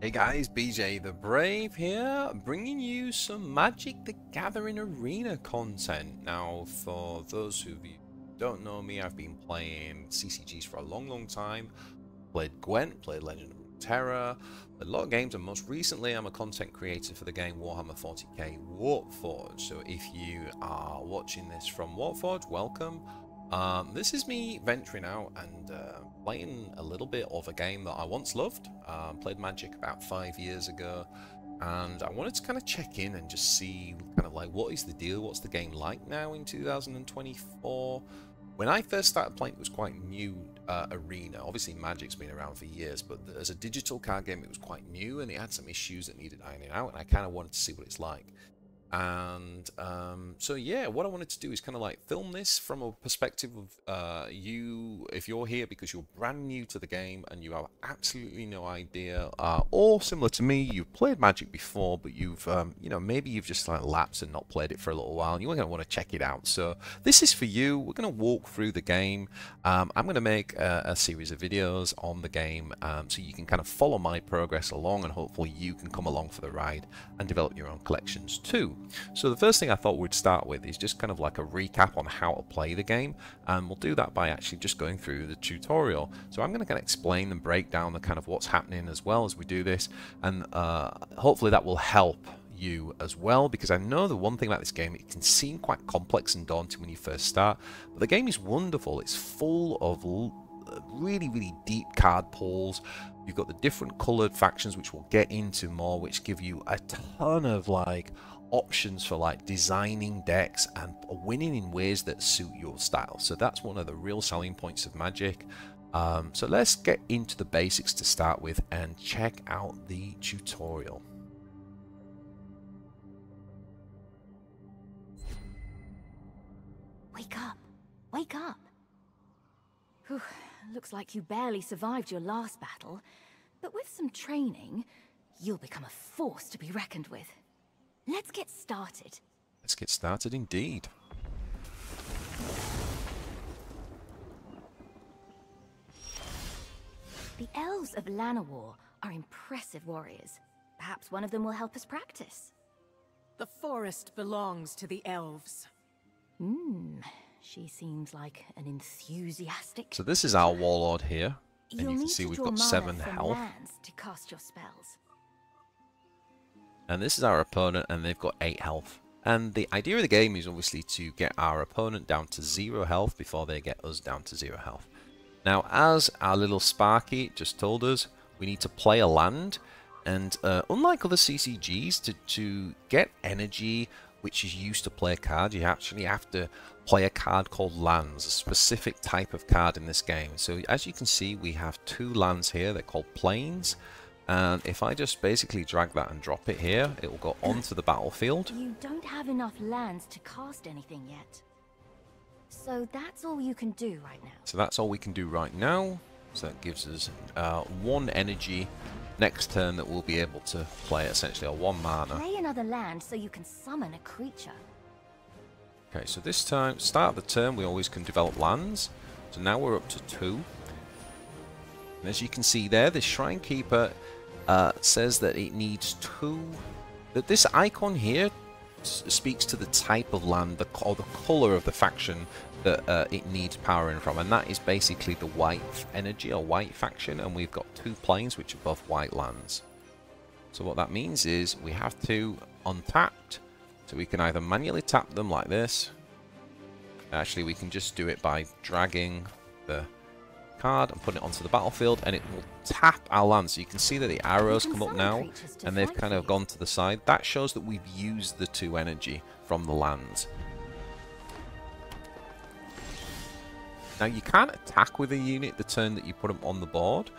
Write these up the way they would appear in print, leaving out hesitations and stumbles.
Hey guys, BJ the Brave here, bringing you some Magic the Gathering Arena content. Now, for those of you who don't know me, I've been playing CCGs for a long time. Played Gwent, played Legend of Terra, played a lot of games, and most recently I'm a content creator for the game Warhammer 40k Warforged. So if you are watching this from Warforged, welcome. This is me venturing out and playing a little bit of a game that I once loved. Played Magic about 5 years ago, and I wanted to kind of check in and just see kind of like what is the deal, what's the game like now in 2024. When I first started playing, it was quite new, Arena. Obviously Magic's been around for years, but as a digital card game it was quite new and it had some issues that needed ironing out, and I kind of wanted to see what it's like. And so yeah, what I wanted to do is kind of like film this from a perspective of you, if you're here because you're brand new to the game and you have absolutely no idea, or similar to me, you've played Magic before, but you've you know, maybe you've just like lapsed and not played it for a little while and you're going to want to check it out. So this is for you. We're going to walk through the game. I'm going to make a series of videos on the game, so you can kind of follow my progress along, and hopefully you can come along for the ride and develop your own collections too. So the first thing I thought we'd start with is just kind of like a recap on how to play the game, and we'll do that by actually just going through the tutorial. So I'm going to kind of explain and break down the kind of what's happening as well as we do this, and hopefully that will help you as well, because I know the one thing about this game, it can seem quite complex and daunting when you first start, but the game is wonderful. It's full of really deep card pools. You've got the different colored factions, which we'll get into more, which give you a ton of like options for like designing decks and winning in ways that suit your style. So that's one of the real selling points of Magic. So let's get into the basics to start with and check out the tutorial. Wake up! Wake up! Whew, looks like you barely survived your last battle, but with some training, you'll become a force to be reckoned with. Let's get started. Let's get started indeed. The elves of Llanowar are impressive warriors. Perhaps one of them will help us practice. The forest belongs to the elves. She seems like an enthusiastic... So this is our warlord here, and You'll you can need see to we've draw got mana 7 from health. lands to cast your spells. And this is our opponent, and they've got 8 health. And the idea of the game is obviously to get our opponent down to 0 health before they get us down to 0 health. Now, as our little Sparky just told us, we need to play a land. And unlike other CCGs, to get energy, which is used to play a card, you actually have to play a card called lands, a specific type of card in this game. So as you can see, we have 2 lands here. They're called plains. And if I just basically drag that and drop it here, it will go onto the battlefield. You don't have enough lands to cast anything yet. So that's all you can do right now. So that's all we can do right now. So that gives us 1 energy next turn that we'll be able to play essentially a 1 mana. Play another land so you can summon a creature. Okay, so this time, start of the turn, we always can develop lands. So now we're up to 2. And as you can see there, this Shrine Keeper says that it needs 2. That this icon here speaks to the type of land, or the color of the faction that it needs powering from, and that is basically the white energy or white faction. And we've got 2 plains which are both white lands. So what that means is we have to untapped. So we can either manually tap them like this. Actually, we can just do it by dragging the card and putting it onto the battlefield, and it will tap our land. So you can see that the arrows come up now, and they've kind of gone to the side. That shows that we've used the 2 energy from the lands. Now you can't attack with a unit the turn that you put them on the board.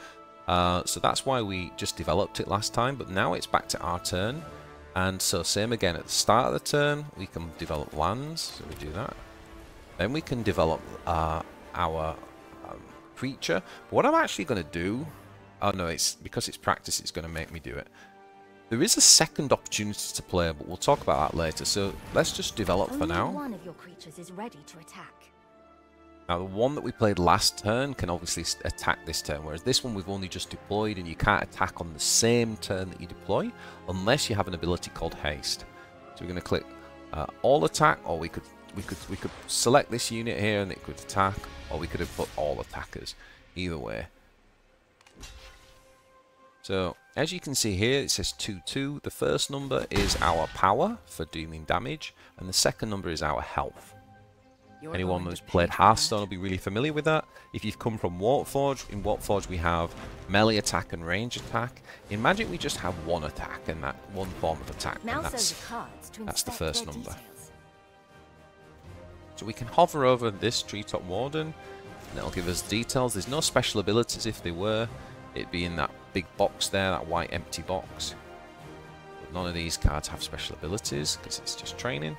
So that's why we just developed it last time, but now it's back to our turn. And so same again, at the start of the turn, we can develop lands, so we do that. Then we can develop our creature. But what I'm actually going to do, oh no, it's because it's practice, it's going to make me do it. There is a second opportunity to play, but we'll talk about that later. So let's just develop for now. Only one of your creatures is ready to attack. Now, the one that we played last turn can obviously attack this turn, whereas this one we've only just deployed, and you can't attack on the same turn that you deploy unless you have an ability called Haste. So we're going to click All Attack, or we could select this unit here and it could attack, or we could have put all attackers. Either way. So as you can see here, it says 2-2. The first number is our power for dealing damage, and the second number is our health. Anyone who's played Hearthstone will be really familiar with that. If you've come from Warforged, in Warforged we have melee attack and range attack. In Magic we just have one attack and that one form of attack, and that's the first number. So we can hover over this Treetop Warden and it'll give us details. There's no special abilities. If they were, it'd be in that big box there, that white empty box. But none of these cards have special abilities because it's just training.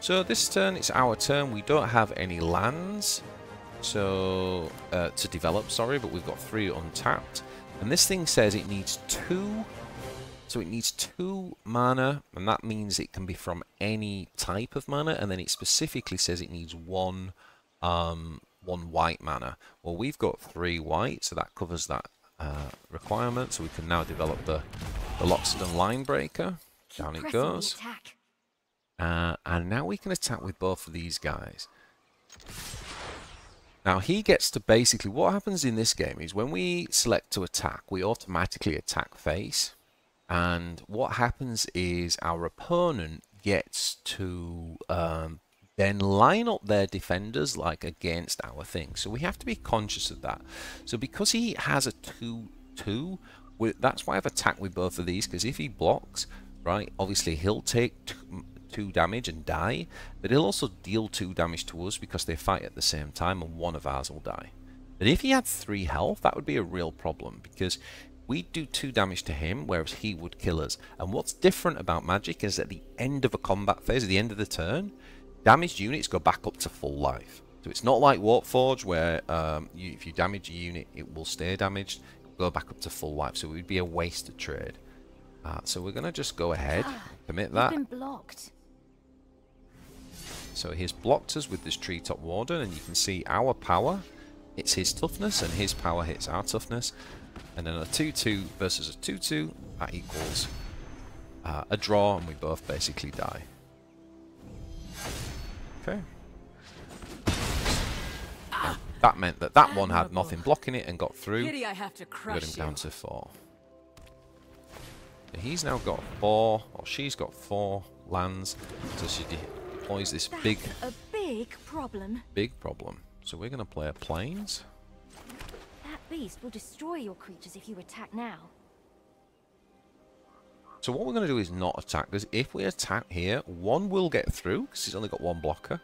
So this turn, it's our turn. We don't have any lands to develop, sorry, but we've got 3 untapped. And this thing says it needs 2. So it needs 2 mana, and that means it can be from any type of mana. And then it specifically says it needs 1 white mana. Well, we've got 3 white, so that covers that requirement. So we can now develop the Loxodon Linebreaker. Down it goes. And now we can attack with both of these guys. Now he gets to basically, what happens in this game is when we select to attack, we automatically attack face. And what happens is our opponent gets to then line up their defenders like against our thing. So we have to be conscious of that. So because he has a 2-2, that's why I've attacked with both of these, because if he blocks, right, obviously he'll take 2 damage and die, but he'll also deal 2 damage to us because they fight at the same time, and one of ours will die. But if he had 3 health, that would be a real problem, because we'd do 2 damage to him, whereas he would kill us. And what's different about Magic is at the end of a combat phase, at the end of the turn, damaged units go back up to full life. So it's not like Warforged, where if you damage a unit, it will stay damaged, it'll go back up to full life. So it would be a wasted trade. So we're going to just go ahead and commit that. Been blocked. So he's blocked us with this Treetop Warden, and you can see our power hits his toughness, and his power hits our toughness. And then a 2-2 versus a 2-2, that equals a draw, and we both basically die. Okay. And that meant that that one had nothing blocking it and got through. Pity I have to crush got him down to 4. So he's now got 4, or she's got 4 lands. So she deploys this big problem. Big problem. So we're going to play a Plains. That beast will destroy your creatures if you attack now. So what we're going to do is not attack, because if we attack here, one will get through, because he's only got 1 blocker.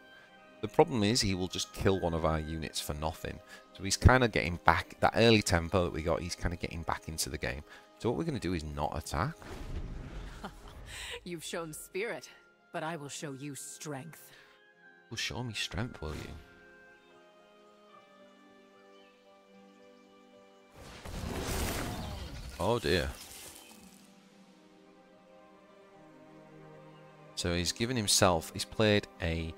The problem is he will just kill one of our units for nothing. So he's kind of getting back, that early tempo that we got, he's kind of getting back into the game. So what we're going to do is not attack. You've shown spirit, but I will show you strength. You'll show me strength, will you? Oh dear. So he's given himself, he's played a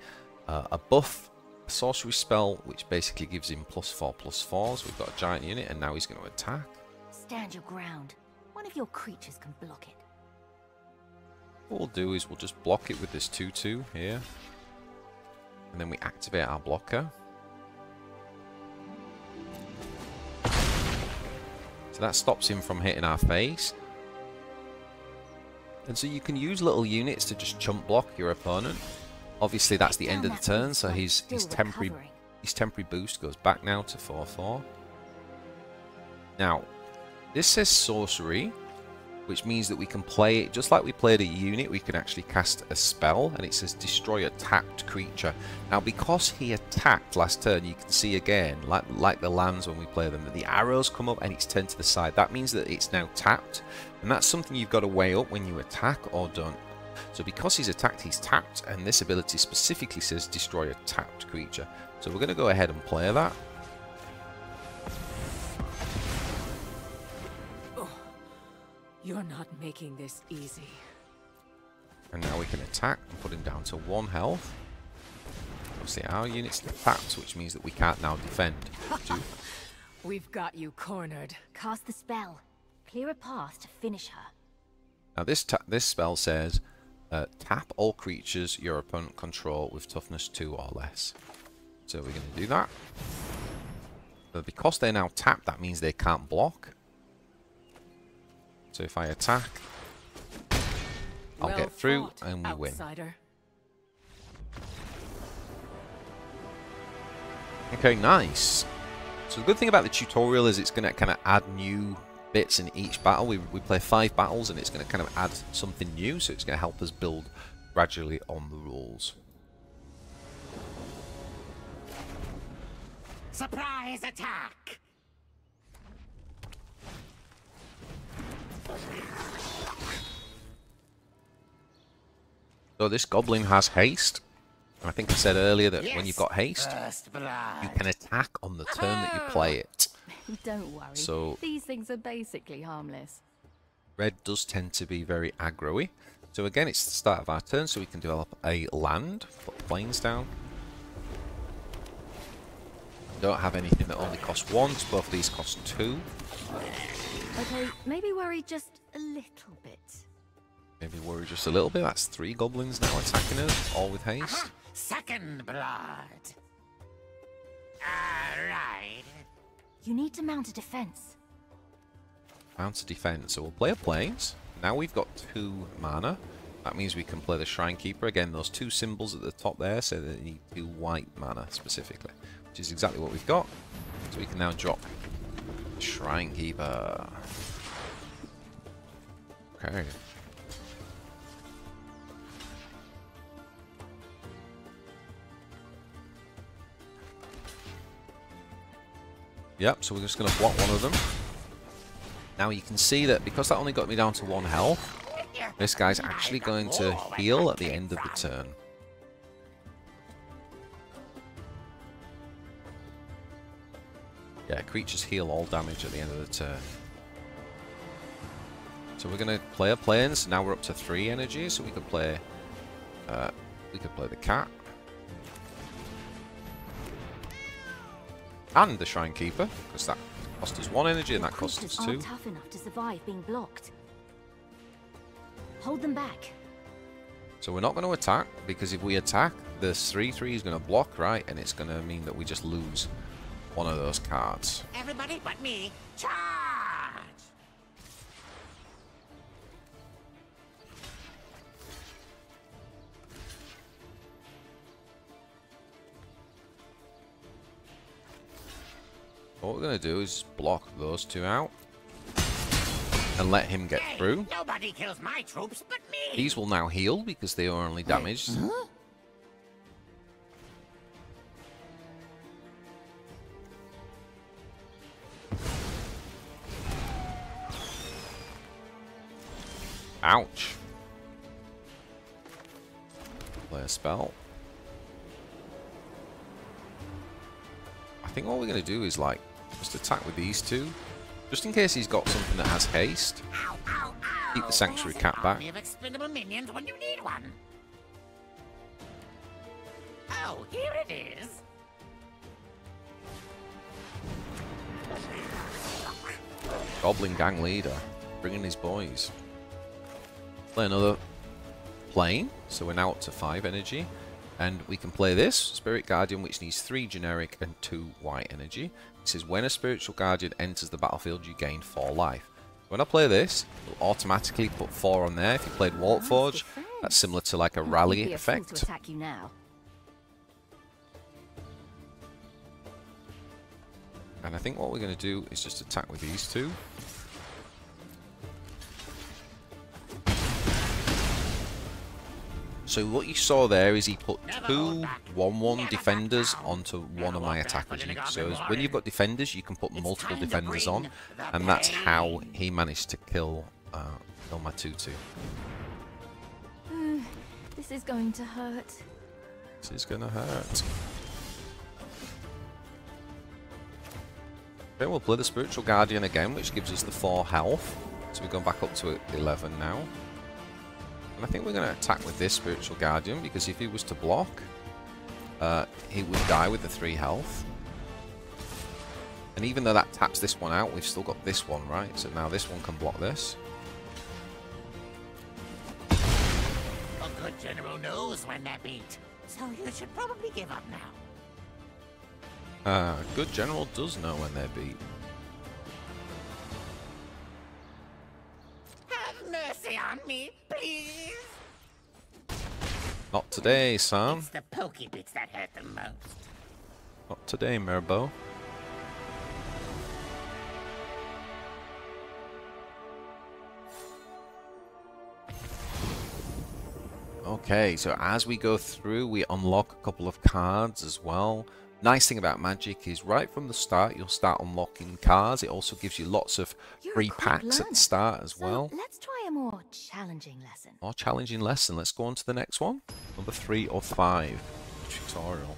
buff, a sorcery spell, which basically gives him +4/+4. So we've got a giant unit, and now he's going to attack. Stand your ground. One of your creatures can block it. What we'll do is we'll just block it with this 2-2 here. And then we activate our blocker. So that stops him from hitting our face. And so you can use little units to just chump block your opponent. Obviously that's the end of the turn, so his temporary boost goes back now to 4/4. Now, this says sorcery, which means that we can play it just like we played a unit. We can actually cast a spell, and it says destroy a tapped creature. Now, because he attacked last turn, you can see again, like the lands when we play them, that the arrows come up and it's turned to the side. That means that it's now tapped, and that's something you've got to weigh up when you attack or don't. So because he's attacked, he's tapped, and this ability specifically says destroy a tapped creature. So we're going to go ahead and play that. You're not making this easy. And now we can attack and put him down to 1 health. Obviously our unit's tapped, which means that we can't now defend. We've got you cornered. Cast the spell. Clear a path to finish her. Now this spell says, tap all creatures your opponent control with toughness 2 or less. So we're going to do that. But because they're now tapped, that means they can't block. So if I attack, I'll Well get through fought, and we win. outsider. Okay, nice. So the good thing about the tutorial is it's going to kind of add new bits in each battle. We play 5 battles and it's going to kind of add something new, so it's going to help us build gradually on the rules. Surprise attack! So this goblin has haste. I think I said earlier that when you've got haste, First blood. you can attack on the turn that you play it. Don't worry. So these things are basically harmless. red does tend to be very aggro-y. So again, it's the start of our turn, so we can develop a land, put plains down. Don't have anything that only costs 1, so both of these cost 2. Okay, maybe worry just a little bit. Maybe worry just a little bit. That's 3 goblins now attacking us, all with haste. Second blood. Alright. You need to mount a defense. Mount a defense. So we'll play a plains. Now we've got 2 mana. That means we can play the Shrine Keeper. Again, those 2 symbols at the top there say that they need 2 white mana specifically, which is exactly what we've got. So we can now drop Shrine Keeper. Okay. Yep, so we're just going to block one of them. Now you can see that because that only got me down to 1 health, this guy's actually going to heal at the end of the turn. Yeah, creatures heal all damage at the end of the turn. So we're going to play a plains. Now we're up to 3 energy, so we could play the cat. And the Shrine Keeper, because that cost us 1 energy and that cost us 2. Aren't tough enough to survive being blocked. Hold them back. So we're not going to attack, because if we attack, the 3/3 is going to block, right? And it's going to mean that we just lose one of those cards. Everybody but me, charge! What we're going to do is block those 2 out and let him get through. Nobody kills my troops but me! These will now heal because they are only damaged. Ouch. Play a spell. I think what we're going to do is like just attack with these 2, just in case he's got something that has haste. Ow, ow, ow. Keep the Sanctuary There's Cat an back. army of expendable minions when you need one. Oh, here it is. Goblin gang leader, bringing his boys. Play another plane, so we're now up to 5 energy. And we can play this, Spirit Guardian, which needs 3 generic and 2 white energy. It says, when a Spiritual Guardian enters the battlefield, you gain 4 life. When I play this, it'll automatically put 4 on there. If you played Warforge, that's similar to like a rally effect. To attack you now. And I think what we're going to do is just attack with these 2. So what you saw there is he put 2 1/1 defenders onto one of my attackers. So when you've got defenders, you can put multiple defenders on, and that's how he managed to kill my 2/2. This is going to hurt. This is gonna hurt. Okay, we'll play the Spiritual Guardian again, which gives us the 4 health. So we're going back up to 11 now. And I think we're going to attack with this Spiritual Guardian, because if he was to block, he would die with the 3 health. And even though that taps this one out, we've still got this one, right? So now this one can block this. A good general knows when they're beat, so you should probably give up now. Good general does know when they're beat. Have mercy on me, please. Not today, Sam. It's the pokey bits that hurt the most. Not today, Mirbo. Okay, so as we go through, we unlock a couple of cards as well. Nice thing about Magic is right from the start, you'll start unlocking cards. It also gives you lots of free packs at the start as well. Let's try a more challenging lesson. More challenging lesson. Let's go on to the next one. Number 3 or 5. Tutorial.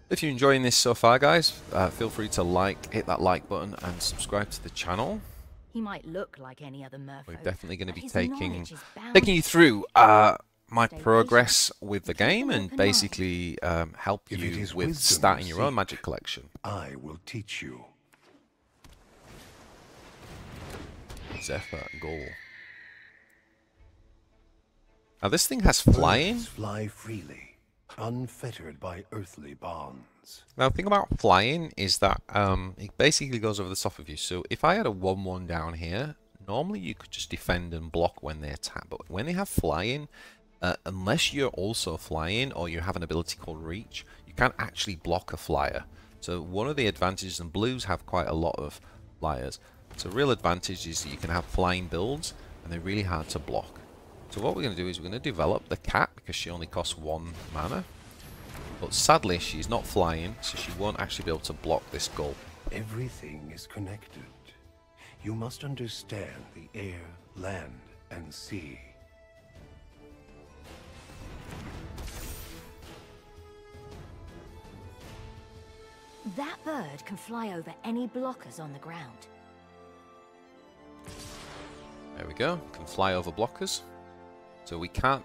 If you're enjoying this so far, guys, feel free to hit that like button and subscribe to the channel. He might look like any other merfolk. We're definitely going to be his taking knowledge is you through my progress with the game and basically help you with starting your own Magic collection. I will teach you. Zephyr Goal. Now this thing has flying. Birds fly freely, unfettered by earthly bonds. Now the thing about flying is that it basically goes over the top of you. So if I had a 1/1 down here, normally you could just defend and block when they attack. But when they have flying, unless you're also flying or you have an ability called Reach, you can't actually block a flyer. So one of the advantages, and blues have quite a lot of flyers. So real advantage is that you can have flying builds and they're really hard to block. So what we're going to do is we're going to develop the cat because she only costs 1 mana. But sadly she's not flying, so she won't actually be able to block this goal. Everything is connected. You must understand the air, land, and sea. That bird can fly over any blockers on the ground. There we go. Can fly over blockers. So we can't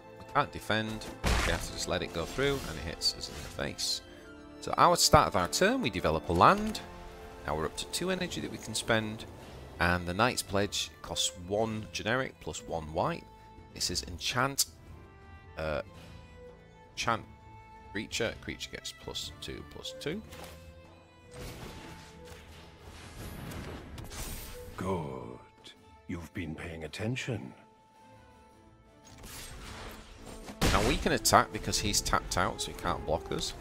defend. We have to just let it go through, and it hits us in the face. So our start of our turn, we develop a land. Now we're up to 2 energy that we can spend, and the Knight's Pledge costs 1 generic plus 1 white. It says enchant. Enchant creature. Creature gets +2/+2. Good. You've been paying attention. Now we can attack because he's tapped out, so he can't block us.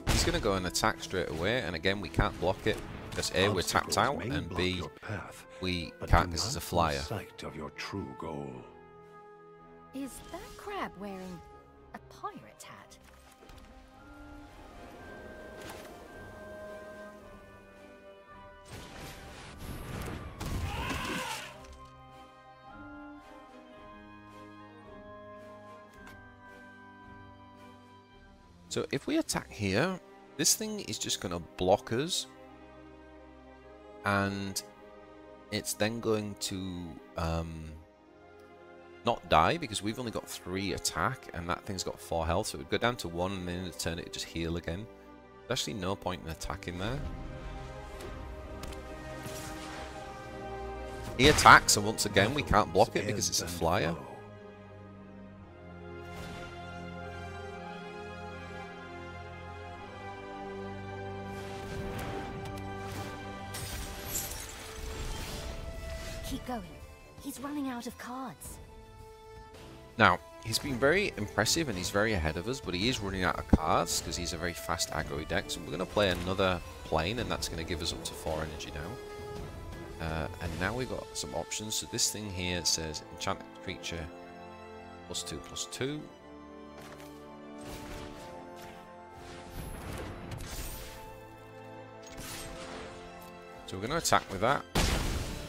He's going to go and attack straight away, and again we can't block it because A, we're tapped out, and B, we can't because it's a flyer. Sight of your true goal. Is that crab wearing a pirate's hat? So if we attack here, this thing is just going to block us, and it's then going to not die because we've only got 3 attack and that thing's got 4 health, so it would go down to 1 and then in a turn it would just heal again. There's actually no point in attacking there. He attacks, and once again we can't block it because it's a flyer. Keep going. He's running out of cards. Now, he's been very impressive and he's very ahead of us, but he is running out of cards because he's a very fast aggro deck. So we're going to play another plane, and that's going to give us up to 4 energy now. And now we've got some options. So this thing here says enchanted creature +2/+2. So we're going to attack with that.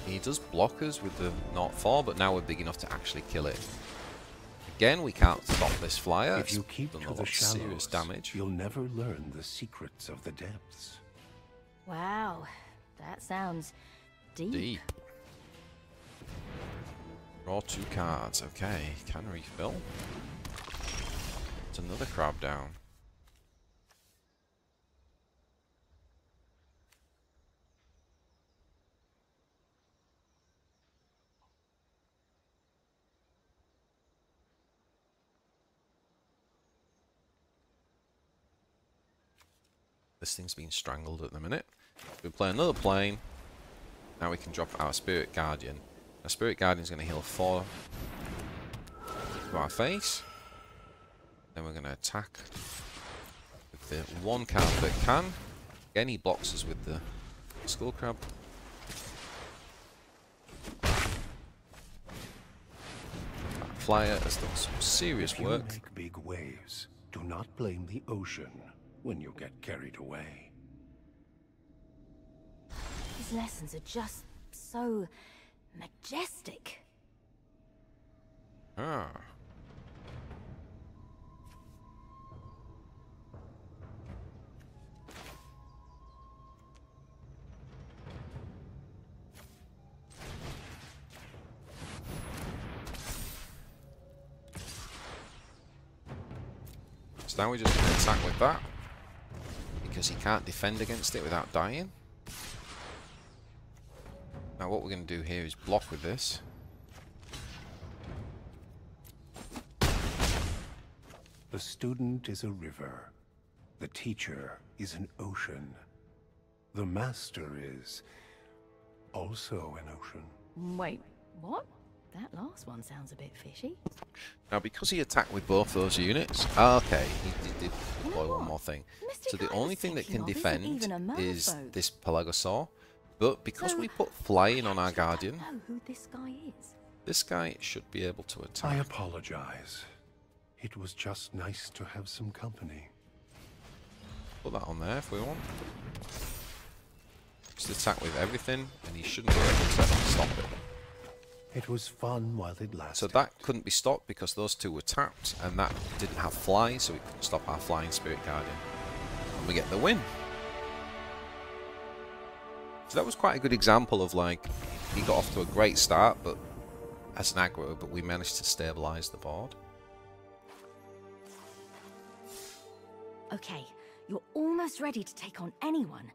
He does block us with the 0/4, but now we're big enough to actually kill it. Again, we can't stop this flyer. If you keep done to a lot the of serious shallows, damage. you'll never learn the secrets of the depths. Wow, that sounds deep. Draw 2 cards. Okay, can refill. It's another crab down. This thing's being strangled at the minute. We play another plane. Now we can drop our Spirit Guardian. Our Spirit Guardian's going to heal 4 to our face. Then we're going to attack with the one card that can. Again, he blocks us with the Skull Crab. That flyer has done some serious work. If you make big waves, do not blame the ocean when you get carried away. His lessons are just so majestic. Ah. So now we're just going to attack with that, because he can't defend against it without dying. Now what we're going to do here is block with this. The student is a river. The teacher is an ocean. The master is also an ocean. Wait, what? That last one sounds a bit fishy. Now because he attacked with both those units, okay, he did deploy You know one what? more thing. Mystic So the Isle only thing that section can of isn't defend even a is merfolk. this Pelagosaur. But because So, we put flying on our actually, I Guardian, don't know who this guy is. this guy should be able to I attack. apologize. It was just nice to have some company. Put that on there if we want. Just attack with everything, and he shouldn't be able to stop it. It was fun while it lasted. So that couldn't be stopped because those two were tapped, and that didn't have fly, so we couldn't stop our flying Spirit Guardian. And we get the win. So that was quite a good example of, like, he got off to a great start, but as an aggro, but we managed to stabilize the board. Okay, you're almost ready to take on anyone,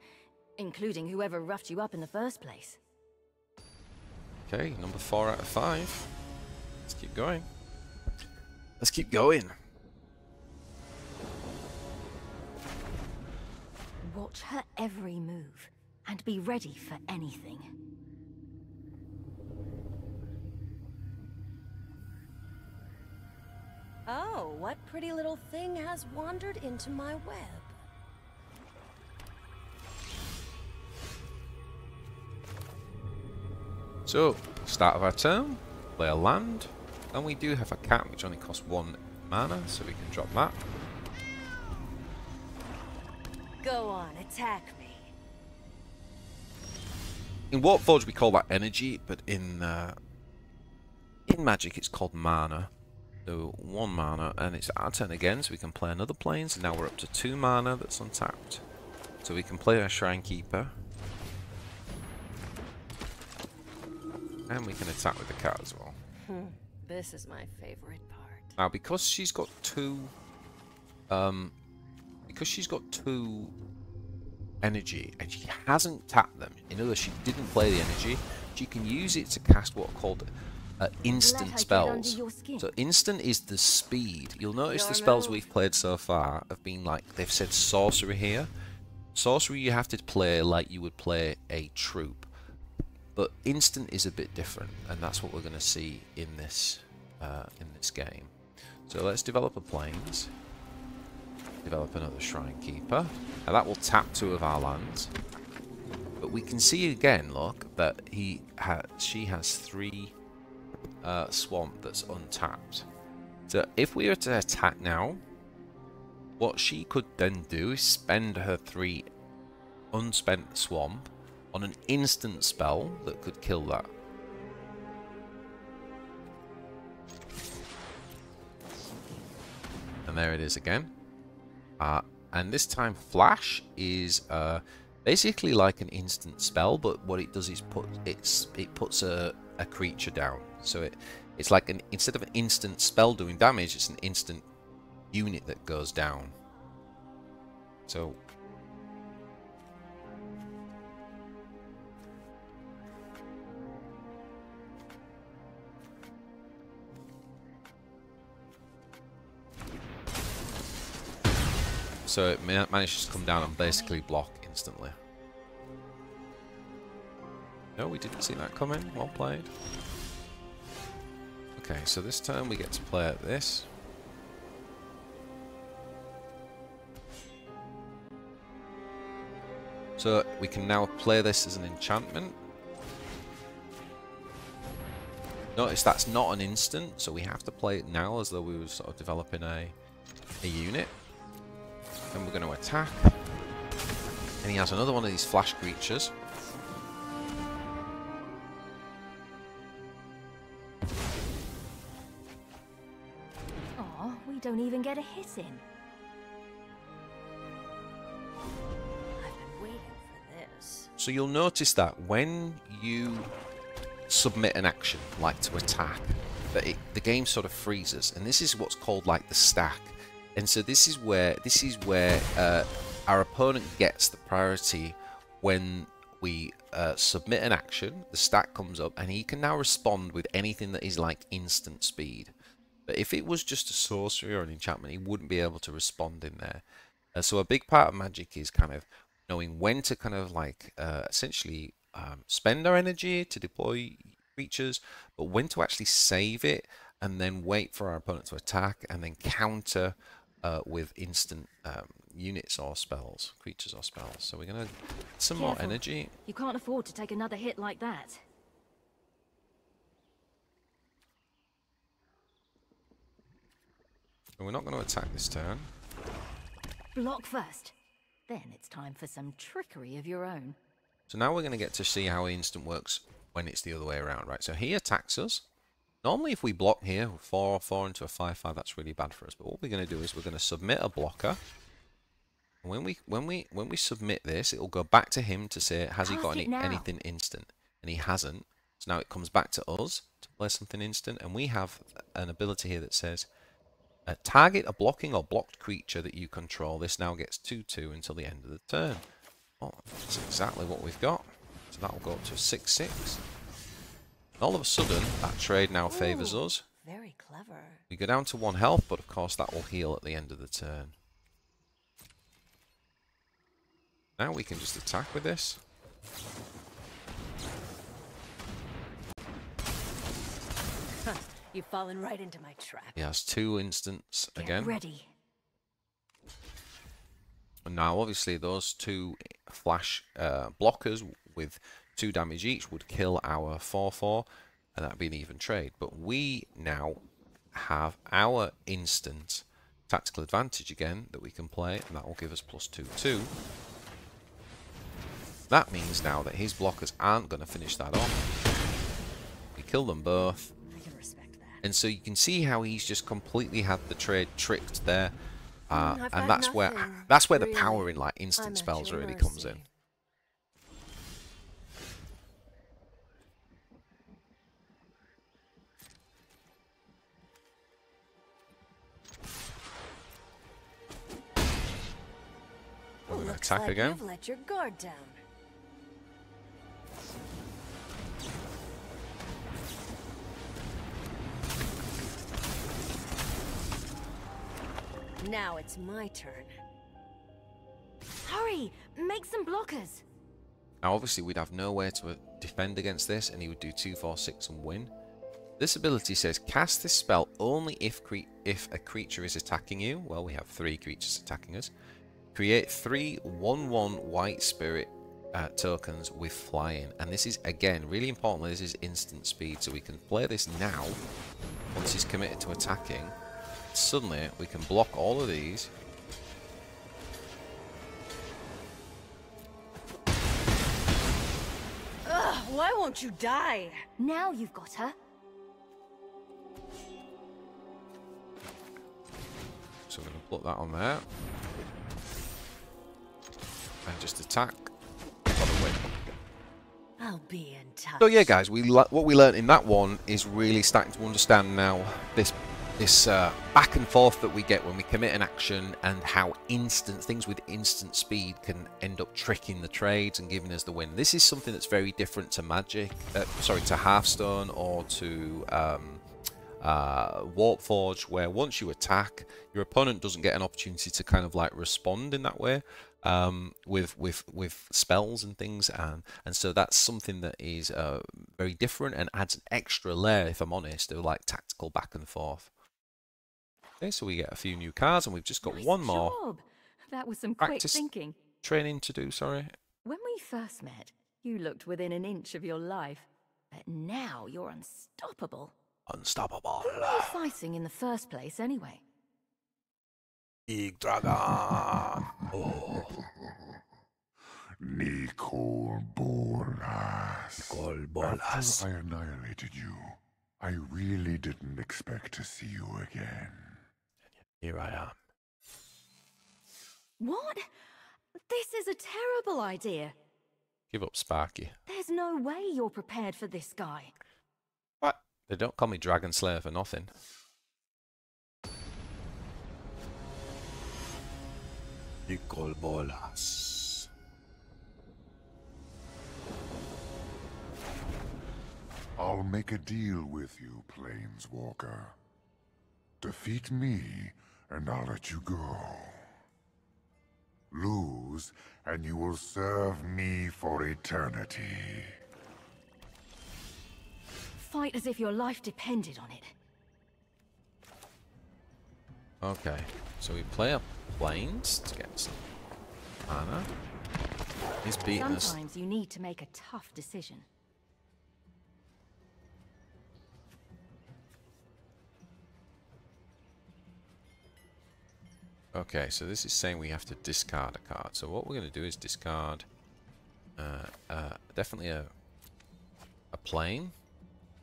including whoever roughed you up in the first place. Okay, number 4 out of 5. Let's keep going. Let's keep going. Watch her every move, and be ready for anything. Oh, what pretty little thing has wandered into my web? So, start of our turn, play a land, and we do have a cat which only costs 1 mana, so we can drop that. Go on, attack me. In Warforged we call that energy, but in Magic it's called mana. So 1 mana, and it's our turn again, so we can play another plane, so now we're up to 2 mana that's untapped. So we can play our Shrine Keeper. And we can attack with the cat as well. This is my favorite part. Now because she's got 2 energy and she hasn't tapped them, in other words she didn't play the energy, she can use it to cast what are called instant spells. So instant is the speed. You'll notice the spells we've played so far have been like, they've said sorcery here. Sorcery you have to play like you would play a troop. But instant is a bit different, and that's what we're going to see in this game. So let's develop a plains. Develop another Shrine Keeper. Now that will tap 2 of our lands. But we can see again, look, that she has 3 swamp that's untapped. So if we were to attack now, what she could then do is spend her 3 unspent swamp on an instant spell that could kill that. And there it is again. And this time Flash is basically like an instant spell, but what it does is it puts a creature down. So it's like instead of an instant spell doing damage, it's an instant unit that goes down. So it manages to come down and basically block instantly. No, we didn't see that coming. Well played. Okay, so this turn we get to play at this. So we can now play this as an enchantment. Notice that's not an instant, so we have to play it now as though we were sort of developing a unit. Then we're going to attack. And he has another one of these flash creatures. Aw, we don't even get a hit in. I've been waiting for this. So you'll notice that when you submit an action, like to attack, that the game sort of freezes. And this is what's called like the stack. And so this is where our opponent gets the priority when we submit an action. The stack comes up, and he can now respond with anything that is like instant speed. But if it was just a sorcery or an enchantment, he wouldn't be able to respond in there. So a big part of Magic is kind of knowing when to kind of like essentially spend our energy to deploy creatures, but when to actually save it and then wait for our opponent to attack and then counter with instant units or spells, creatures or spells. So we're going to get some more energy. You can't afford to take another hit like that. And we're not going to attack this turn. Block first. Then it's time for some trickery of your own. So now we're going to get to see how instant works when it's the other way around, right? So he attacks us. Normally if we block here, 4/4 into a 5/5, that's really bad for us. But what we're going to do is we're going to submit a blocker. And when we submit this, it will go back to him to say, has he got anything instant? And he hasn't. So now it comes back to us to play something instant. And we have an ability here that says, target a blocking or blocked creature that you control. This now gets 2/2 until the end of the turn. Oh, that's exactly what we've got. So that will go up to 6/6. All of a sudden, that trade now favours us. Very clever. We go down to 1 health, but of course that will heal at the end of the turn. Now we can just attack with this. You've fallen right into my trap. He has 2 instants again. Get ready. And now obviously those 2 flash blockers with 2 damage each would kill our 4/4, and that'd be an even trade. But we now have our instant tactical advantage again that we can play, and that will give us +2/2. That means now that his blockers aren't going to finish that off. We kill them both. I can respect that. And so you can see how he's just completely had the trade tricked there. And that's where the power in like instant spells really comes in. We're going to attack again. You've let your guard down. Now it's my turn. Hurry! Make some blockers! Now obviously we'd have nowhere to defend against this, and he would do 2, 4, 6 and win. This ability says cast this spell only if a creature is attacking you. Well, we have 3 creatures attacking us. Create 3 1/1 white spirit tokens with flying. And this is, again, really importantly, this is instant speed. So we can play this now, once he's committed to attacking. Suddenly, we can block all of these. Ugh, why won't you die? Now you've got her. So we're going to put that on there. And just attack. I'll be in touch. So yeah, guys, what we learned in that one is really starting to understand now this this back and forth that we get when we commit an action, and how instant things with instant speed can end up tricking the trades and giving us the win. This is something that's very different to Magic, to Hearthstone or to Warpforge, where once you attack, your opponent doesn't get an opportunity to kind of like respond in that way with spells and things, and so that's something that is very different and adds an extra layer, if I'm honest, of like tactical back and forth. Okay, so we get a few new cards, and we've just got one more job. That was some quick thinking. training to do. Sorry. When we first met, you looked within an inch of your life, but now you're unstoppable. Unstoppable. Who are you fighting in the first place, anyway? Big dragon. Oh. Nicol Bolas. Nicol Bolas. After I annihilated you, I really didn't expect to see you again. Here I am. What? This is a terrible idea. Give up, Sparky. There's no way you're prepared for this guy. What? They don't call me Dragon Slayer for nothing. Nicol Bolas. I'll make a deal with you, Planeswalker. Defeat me, and I'll let you go. Lose, and you will serve me for eternity. Fight as if your life depended on it. Okay, so we play up Plains to get some mana. He's beating us. Sometimes you need to make a tough decision. Okay, so this is saying we have to discard a card. So what we're going to do is discard definitely a plane.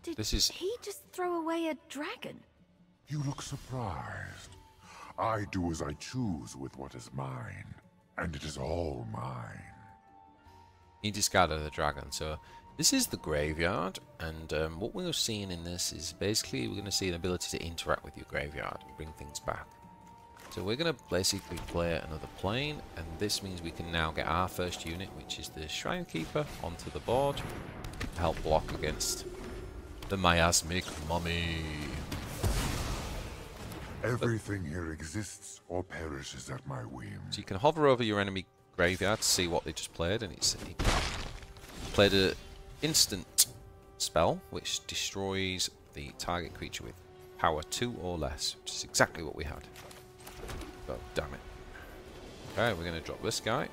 Did This is he just throw away a dragon? You look surprised. I do as I choose with what is mine, and it is all mine. he discarded the dragon. So this is the graveyard, and what we're seeing in this is basically we're going to see an ability to interact with your graveyard and bring things back. So we're going to basically play another plane, and this means we can now get our first unit, which is the Shrine Keeper, onto the board to help block against the miasmic mummy. Everything here exists or perishes at my whim. So you can hover over your enemy graveyard to see what they just played, and he played an instant spell which destroys the target creature with power 2 or less, which is exactly what we had. Oh, damn it. Okay, we're going to drop this guy.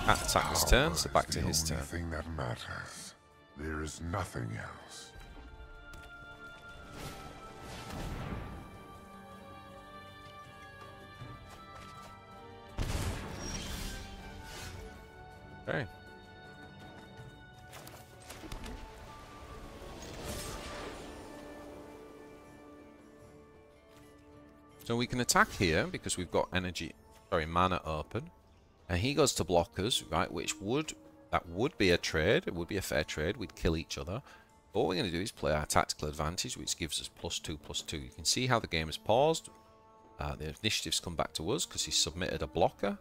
Attack his turn, so back to his turn. The only thing that matters. There is nothing else. Okay. So we can attack here because we've got mana open, and he goes to block us, right? That would be a trade. It would be a fair trade. We'd kill each other. But what we're going to do is play our tactical advantage, which gives us +2/+2. You can see how the game has paused. The initiative's come back to us because he submitted a blocker.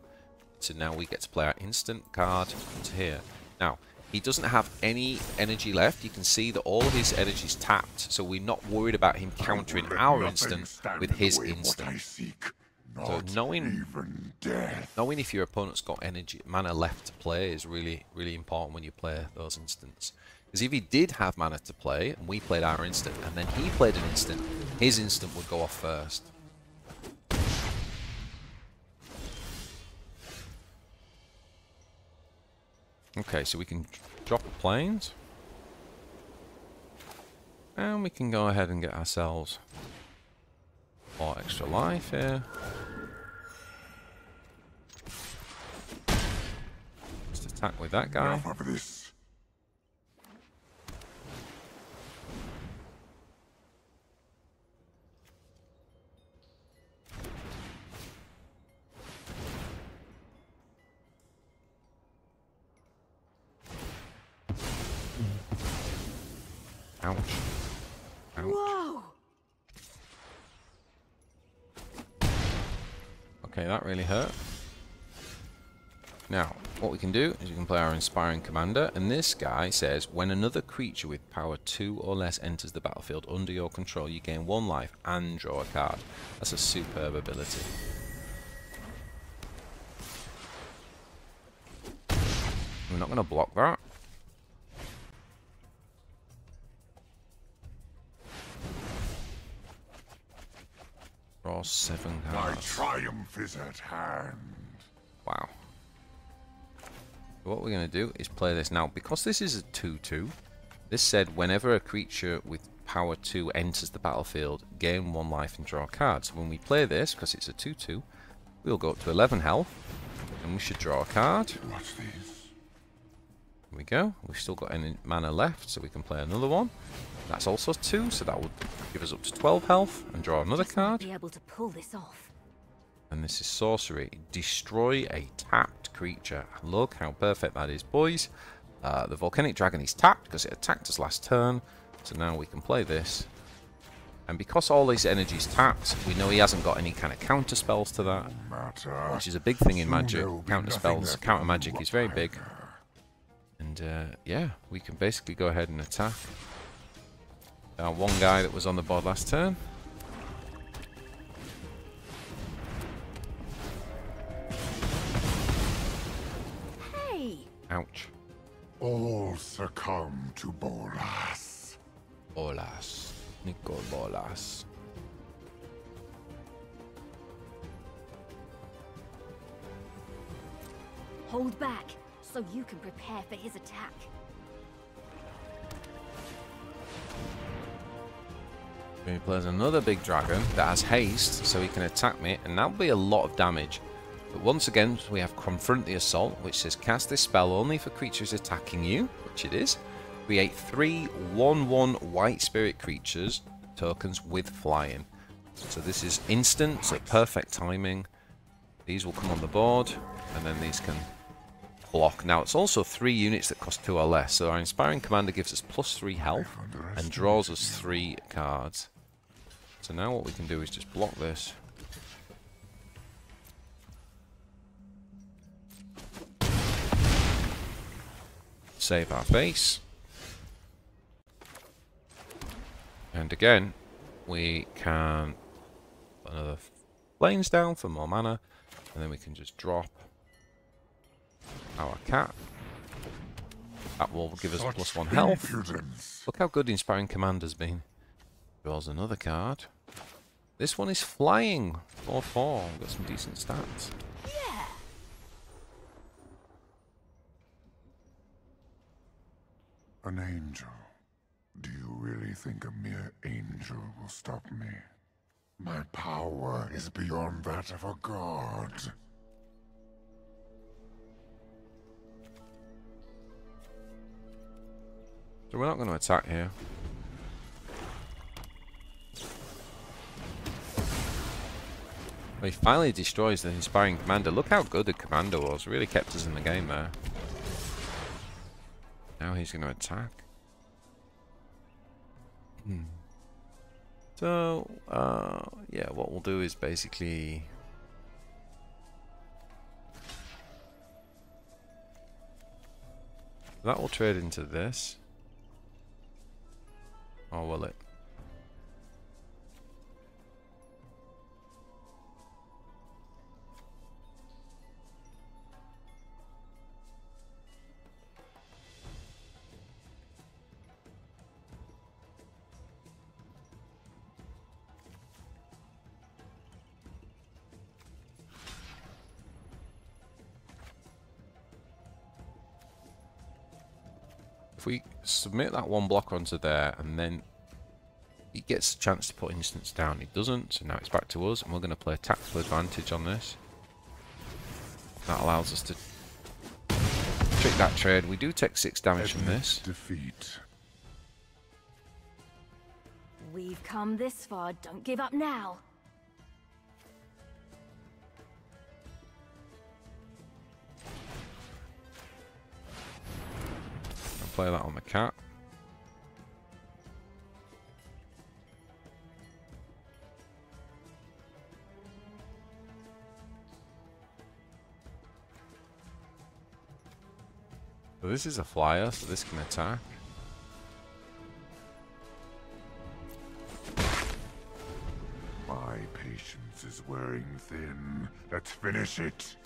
So now we get to play our instant card to here. Now, he doesn't have any energy left. You can see that all his energy is tapped. So we're not worried about him countering our instant with his instant. So knowing if your opponent's got mana left to play is really, really important when you play those instants. Because if he did have mana to play, and we played our instant, and then he played an instant, his instant would go off first. Okay, so we can drop the planes. And we can go ahead and get ourselves 4 extra life here. Just attack with that guy. Enough of this. Ouch. Whoa! Okay, that really hurt. Now, what we can do is we can play our Inspiring Commander, and this guy says, when another creature with power 2 or less enters the battlefield under your control, you gain 1 life and draw a card. That's a superb ability. We're not going to block that. Draw 7 My cards. triumph is at hand. Wow. What we're going to do is play this now. Because this is a 2-2, this said whenever a creature with power 2 enters the battlefield, gain 1 life and draw a card. So when we play this, because it's a 2-2, we'll go up to 11 health, and we should draw a card. Watch these. Here we go. We've still got any mana left, so we can play another one. That's also 2, so that would give us up to 12 health, and draw another card. Be able to pull this off. And this is sorcery. Destroy a tapped creature. Look how perfect that is, boys. The Volcanic Dragon is tapped because it attacked us last turn. So now we can play this. And because all his energy is tapped, we know he hasn't got any kind of counter spells to that. Which is a big thing in Magic. Counter spells, counter magic is very big. And yeah, we can basically go ahead and attack. Our one guy that was on the board last turn. Ouch. All succumb to Bolas. Bolas. Nico Bolas. Hold back, so you can prepare for his attack. He plays another big dragon that has haste, so he can attack me, and that'll be a lot of damage. But once again, we have Confront the Assault, which says cast this spell only for creatures attacking you, which it is. Create 3 1/1 white spirit creatures, tokens with flying. So this is instant, so perfect timing. These will come on the board, and then these can block. Now, it's also 3 units that cost 2 or less, so our Inspiring Commander gives us +3 health and draws us 3 cards. So now what we can do is just block this. Save our face. And again, we can put another planes down for more mana, and then we can just drop our cat. That will give us +1 health. Look how good Inspiring Commander's been. Draws another card. This one is flying. 4/4. We've got some decent stats. An angel. Do you really think a mere angel will stop me? My power is beyond that of a god. So we're not going to attack here. He finally destroys the Inspiring Commander. Look how good the Commander was. Really kept us in the game there. Now he's going to attack. So, yeah, what we'll do is basically... that will trade into this. Or will it? If we submit that 1 blocker onto there, and then he gets a chance to put instants down, he doesn't, so now it's back to us, and we're going to play tactical advantage on this. That allows us to trick that trade. We do take 6 damage from this. Defeat. We've come this far, don't give up now. I'll play that on the cat. So this is a flyer, so this can attack. My patience is wearing thin. Let's finish it.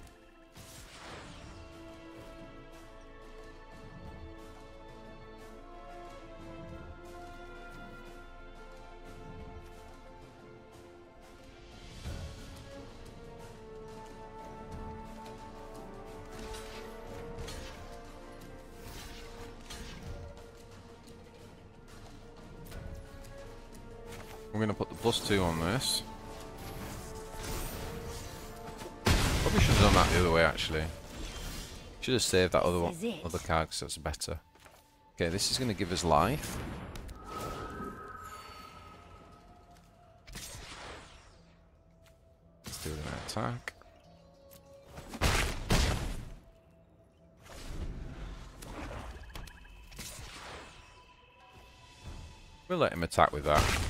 We're going to put the +2 on this. Probably should have done that the other way, actually. Should have saved that other one, other card, because that's better. Okay, this is going to give us life. Let's do an attack. We'll let him attack with that.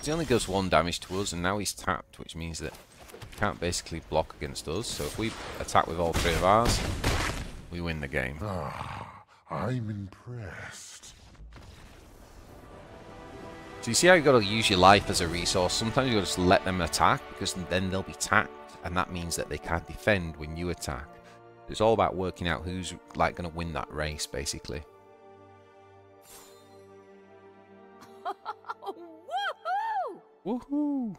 He only does 1 damage to us, and now he's tapped, which means that he can't basically block against us. So if we attack with all 3 of ours, we win the game. Ah, I'm impressed. So you see how you've got to use your life as a resource. Sometimes you've got to just let them attack, because then they'll be tapped, and that means that they can't defend when you attack. It's all about working out who's like going to win that race, basically. Woohoo!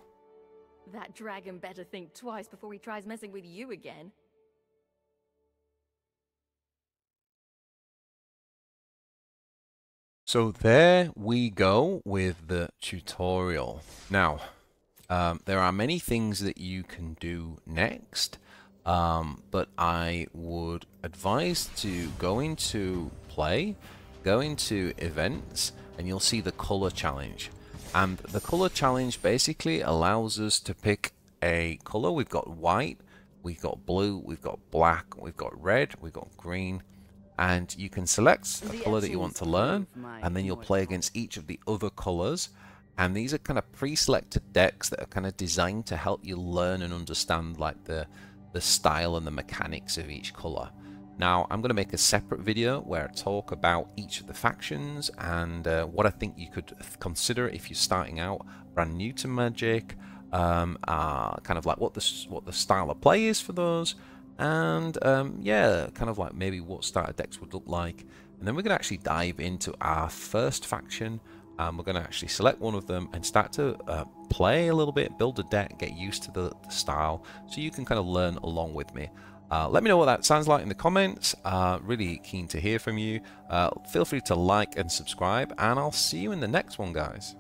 That dragon better think twice before he tries messing with you again. So there we go with the tutorial. Now, there are many things that you can do next, but I would advise to go into play, go into events, and you'll see the color challenge. And the color challenge basically allows us to pick a color. We've got white, we've got blue, we've got black, we've got red, we've got green, and you can select a color that you want to learn, and then you'll play against each of the other colors. And these are kind of pre-selected decks that are kind of designed to help you learn and understand like the style and the mechanics of each color. Now, I'm going to make a separate video where I talk about each of the factions and what I think you could consider if you're starting out brand new to Magic, kind of like what the style of play is for those, and yeah, kind of like maybe what starter decks would look like. And then we're going to actually dive into our first faction. We're going to actually select one of them and start to play a little bit, build a deck, get used to the style, so you can kind of learn along with me. Let me know what that sounds like in the comments. Really keen to hear from you. Feel free to like and subscribe, and I'll see you in the next one, guys.